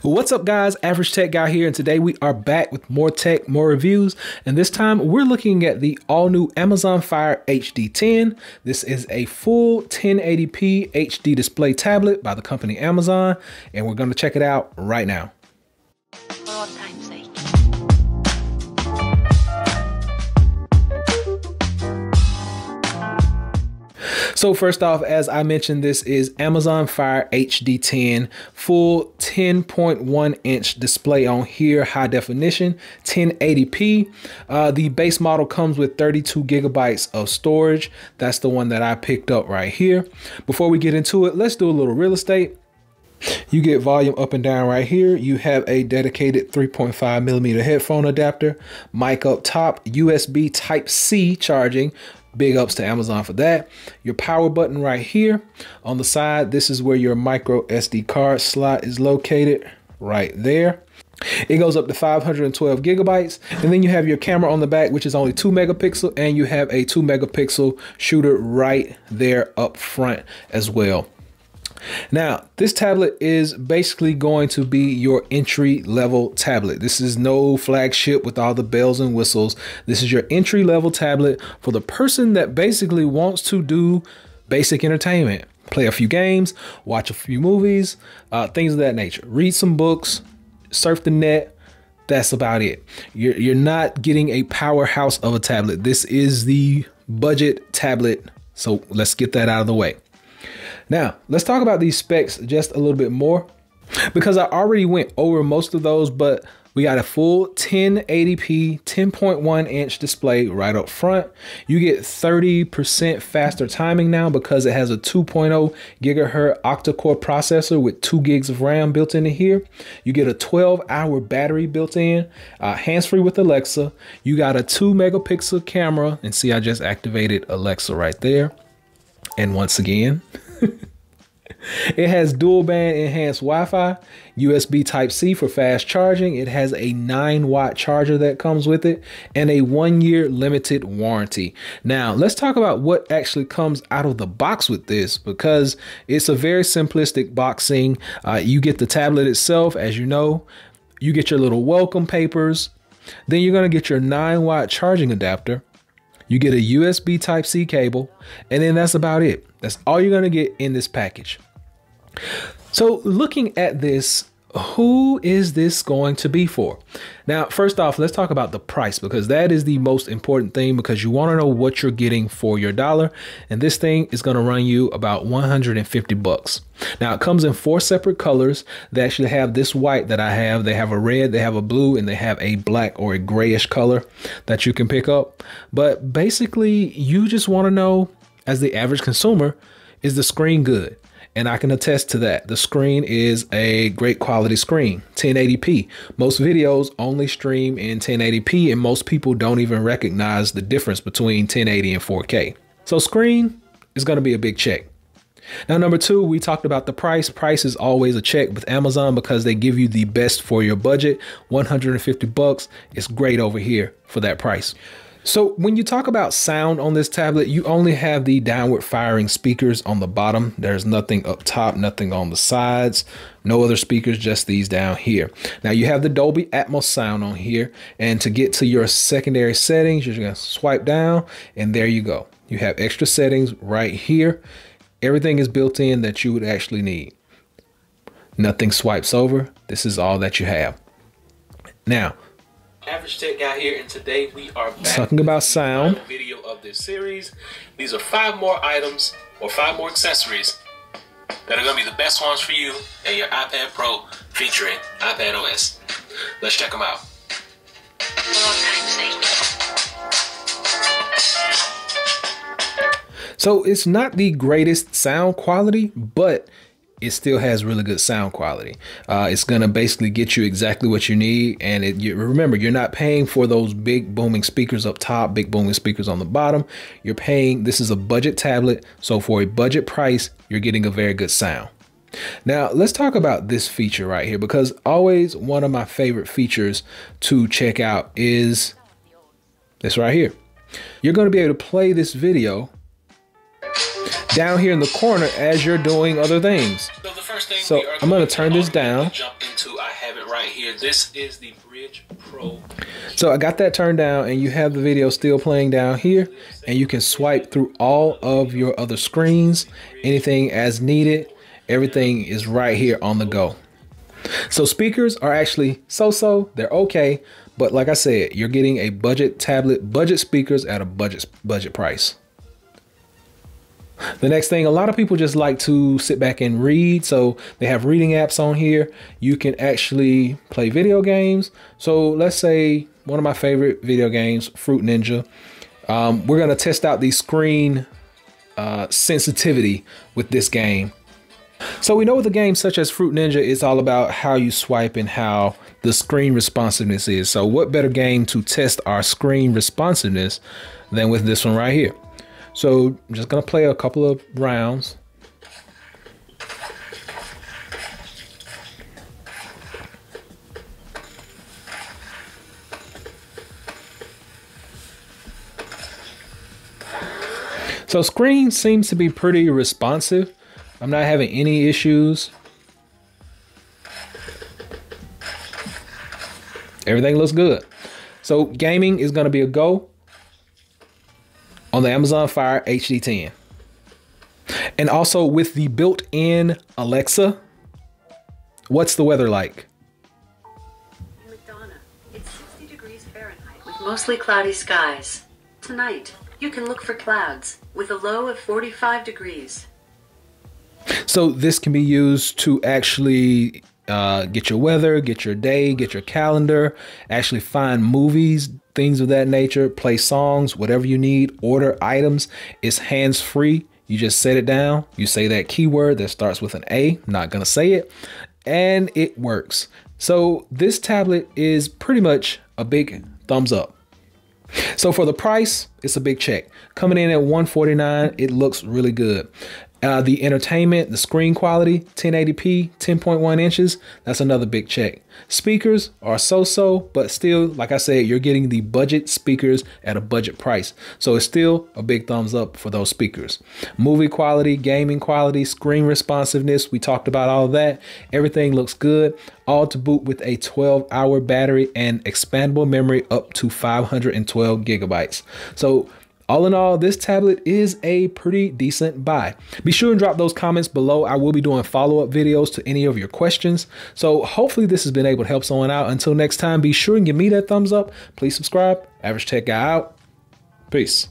What's up, guys? Average Tech Guy here, and today we are back with more tech, more reviews, and this time we're looking at the all-new Amazon Fire HD10. This is a full 1080p HD display tablet by the company Amazon, and we're going to check it out right now. For all time's sake. So first off, as I mentioned, this is Amazon Fire HD10, full 10.1 inch display on here, high definition, 1080p. The base model comes with 32 gigabytes of storage. That's the one that I picked up right here. Before we get into it, let's do a little real estate. You get volume up and down right here. You have a dedicated 3.5 millimeter headphone adapter, mic up top, USB Type-C charging. Big ups to Amazon for that. Your power button right here on the side. This is where your micro SD card slot is located right there. It goes up to 512 gigabytes. And then you have your camera on the back, which is only 2 megapixel. And you have a 2 megapixel shooter right there up front as well. Now, this tablet is basically going to be your entry level tablet. This is no flagship with all the bells and whistles. This is your entry level tablet for the person that basically wants to do basic entertainment, play a few games, watch a few movies, things of that nature, read some books, surf the net. That's about it. You're not getting a powerhouse of a tablet. This is the budget tablet. So let's get that out of the way. Now, let's talk about these specs just a little bit more because I already went over most of those, but we got a full 1080p 10.1 inch display right up front. You get 30% faster timing now because it has a 2.0 gigahertz octa-core processor with 2 gigs of RAM built into here. You get a 12-hour battery built in, hands-free with Alexa. You got a 2 megapixel camera, and see, I just activated Alexa right there. And once again, it has dual band enhanced Wi-Fi, USB Type-C for fast charging. It has a 9-watt charger that comes with it and a 1-year limited warranty. Now, let's talk about what actually comes out of the box with this because it's a very simplistic boxing. You get the tablet itself, as you know. You get your little welcome papers. Then you're going to get your 9-watt charging adapter. You get a USB Type-C cable, and then that's about it. That's all you're going to get in this package. So looking at this, who is this going to be for? Now, first off, let's talk about the price because that is the most important thing because you want to know what you're getting for your dollar. And this thing is going to run you about 150 bucks. Now, it comes in 4 separate colors. They actually have this white that I have. They have a red, they have a blue, and they have a black or a grayish color that you can pick up. But basically, you just want to know, as the average consumer, is the screen good? And I can attest to that. The screen is a great quality screen, 1080p. Most videos only stream in 1080p, and most people don't even recognize the difference between 1080 and 4K. So screen is going to be a big check. Now, number 2, we talked about the price. Price is always a check with Amazon because they give you the best for your budget. 150 bucks is great over here for that price. So when you talk about sound on this tablet, you only have the downward firing speakers on the bottom. There's nothing up top, nothing on the sides, no other speakers, just these down here. Now you have the Dolby Atmos sound on here. And to get to your secondary settings, you're going to swipe down and there you go. You have extra settings right here. Everything is built in that you would actually need. Nothing swipes over. This is all that you have. Now, Average Tech Guy here, and today we are back talking about sound video of this series. These are 5 more items or 5 more accessories that are going to be the best ones for you and your iPad Pro featuring iPad OS. Let's check them out. For all time's sake. So it's not the greatest sound quality, but it still has really good sound quality. It's gonna basically get you exactly what you need. And remember, you're not paying for those big booming speakers up top, big booming speakers on the bottom. You're paying, this is a budget tablet. So for a budget price, you're getting a very good sound. Now let's talk about this feature right here, because always one of my favorite features to check out is this right here. You're gonna be able to play this video down here in the corner as you're doing other things. So the first first thing so I'm going to turn this down. Jump into, I have it right here. This is the Bridge Pro. So I got that turned down, and you have the video still playing down here, and you can swipe through all of your other screens, anything as needed. Everything is right here on the go. So speakers are actually so-so, they're okay, but like I said, you're getting a budget tablet, budget speakers at a budget price. The next thing, a lot of people just like to sit back and read. So they have reading apps on here. You can actually play video games. So let's say one of my favorite video games, Fruit Ninja. We're going to test out the screen sensitivity with this game. So we know with a game such as Fruit Ninja, it's all about how you swipe and how the screen responsiveness is. So what better game to test our screen responsiveness than with this one right here? So I'm just going to play a couple of rounds. So screen seems to be pretty responsive. I'm not having any issues. Everything looks good. So gaming is going to be a go on the Amazon Fire HD10. And also with the built-in Alexa, what's the weather like? In Madonna, it's 60 degrees Fahrenheit with mostly cloudy skies. Tonight, you can look for clouds with a low of 45 degrees. So this can be used to actually get your weather, get your day, get your calendar, actually find movies, things of that nature, play songs, whatever you need, order items. It's hands-free. You just set it down. You say that keyword that starts with an A, I'm not going to say it, and it works. So this tablet is pretty much a big thumbs up. So for the price, it's a big check. Coming in at $149, it looks really good. The entertainment, the screen quality, 1080p, 10.1 inches, that's another big check. Speakers are so-so, but still, like I said, you're getting the budget speakers at a budget price. So it's still a big thumbs up for those speakers. Movie quality, gaming quality, screen responsiveness, we talked about all of that. Everything looks good, all to boot with a 12-hour battery and expandable memory up to 512 gigabytes. So all in all, this tablet is a pretty decent buy. Be sure and drop those comments below. I will be doing follow-up videos to any of your questions. So hopefully this has been able to help someone out. Until next time, be sure and give me that thumbs up. Please subscribe. Average Tech Guy out. Peace.